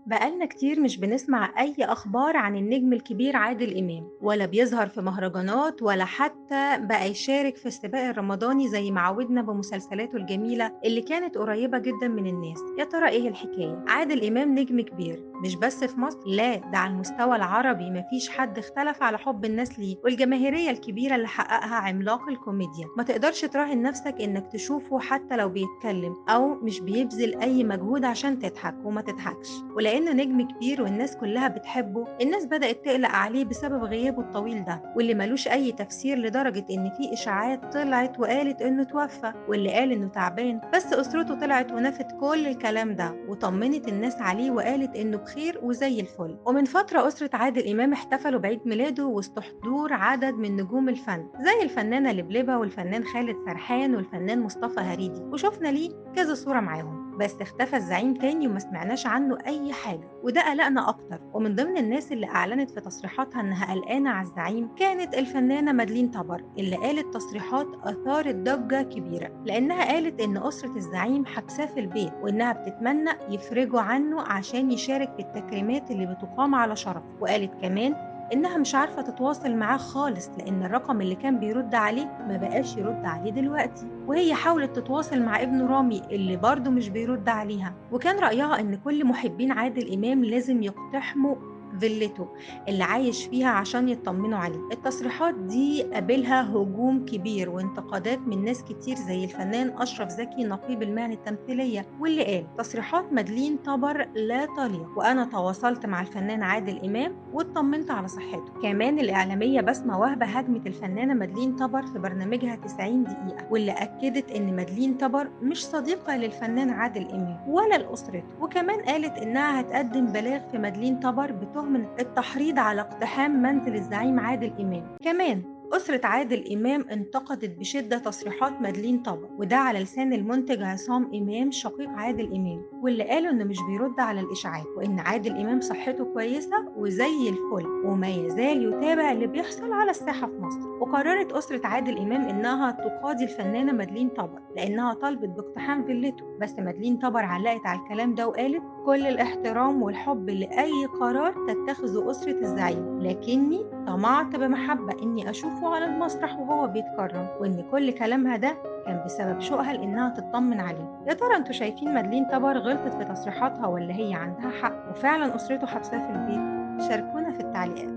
بقالنا كتير مش بنسمع أي أخبار عن النجم الكبير عادل إمام، ولا بيظهر في مهرجانات ولا حتى بقى يشارك في السباق الرمضاني زي ما عودنا بمسلسلاته الجميلة اللي كانت قريبة جدا من الناس. يا ترى إيه الحكاية؟ عادل إمام نجم كبير مش بس في مصر، لا ده على المستوى العربي مفيش حد اختلف على حب الناس ليه والجماهيرية الكبيرة اللي حققها عملاق الكوميديا. ما تقدرش تراهن نفسك إنك تشوفه حتى لو بيتكلم أو مش بيبذل أي مجهود عشان تضحك وما تضحكش. ولأنه نجم كبير والناس كلها بتحبه، الناس بدأت تقلق عليه بسبب غيابه الطويل ده واللي ملوش أي تفسير، لدرجة إن في إشاعات طلعت وقالت إنه توفى واللي قال إنه تعبان. بس أسرته طلعت ونفت كل الكلام ده وطمنت الناس عليه وقالت إنه بخير وزي الفل. ومن فترة أسرة عادل إمام احتفلوا بعيد ميلاده وسط حضور عدد من نجوم الفن زي الفنانة لبلبة والفنان خالد سرحان والفنان مصطفى هريدي، وشفنا ليه كذا صورة معاهم. بس اختفى الزعيم تاني وما سمعناش عنه أي حاجة، وده قلقنا أكتر. ومن ضمن الناس اللي أعلنت في تصريحاتها إنها قلقانة على الزعيم كانت الفنانة مدلين طبر، اللي قالت تصريحات أثارت ضجة كبيرة لأنها قالت إن أسرة الزعيم حبساه في البيت وإنها بتتمنى يفرجوا عنه عشان يشارك في التكريمات اللي بتقام على شرفه. وقالت كمان إنها مش عارفة تتواصل معاه خالص لأن الرقم اللي كان بيرد عليه ما بقاش يرد عليه دلوقتي، وهي حاولت تتواصل مع ابنه رامي اللي برضه مش بيرد عليها. وكان رأيها إن كل محبين عادل إمام لازم يقتحموا فيلته اللي عايش فيها عشان يطمنوا عليه. التصريحات دي قابلها هجوم كبير وانتقادات من ناس كتير زي الفنان أشرف زكي نقيب المهنة التمثيلية، واللي قال تصريحات مدلين طبر لا تليق، وأنا تواصلت مع الفنان عادل إمام واطمنت على صحته. كمان الإعلامية بسمة وهبة هاجمت الفنانة مدلين طبر في برنامجها 90 دقيقة، واللي أكدت إن مدلين طبر مش صديقة للفنان عادل إمام ولا لأسرته. وكمان قالت إنها هتقدم بلاغ في مدلين طبر بتهمة التحريض على اقتحام منزل الزعيم عادل إمام. كمان أسرة عادل إمام انتقدت بشدة تصريحات مدلين طبع، وده على لسان المنتج عصام إمام شقيق عادل إمام، واللي قالوا إنه مش بيرد على الإشاعات وإن عادل إمام صحته كويسة وزي الفل وما يزال يتابع اللي بيحصل على الساحة في مصر. وقررت أسرة عادل إمام إنها تقاضي الفنانة مدلين طبع لأنها طالبت باقتحام فيلته. بس مدلين طبع علقت على الكلام ده وقالت كل الاحترام والحب لأي قرار تتخذه أسرة الزعيم، لكني طمعت بمحبة إني أشوفه على المسرح وهو بيتكرم، وإن كل كلامها ده كان بسبب شوقها لإنها تطمن عليه. يا ترى انتوا شايفين مدلين طبر غلطت في تصريحاتها ولا هي عندها حق وفعلا أسرته حبساه في البيت؟ شاركونا في التعليقات.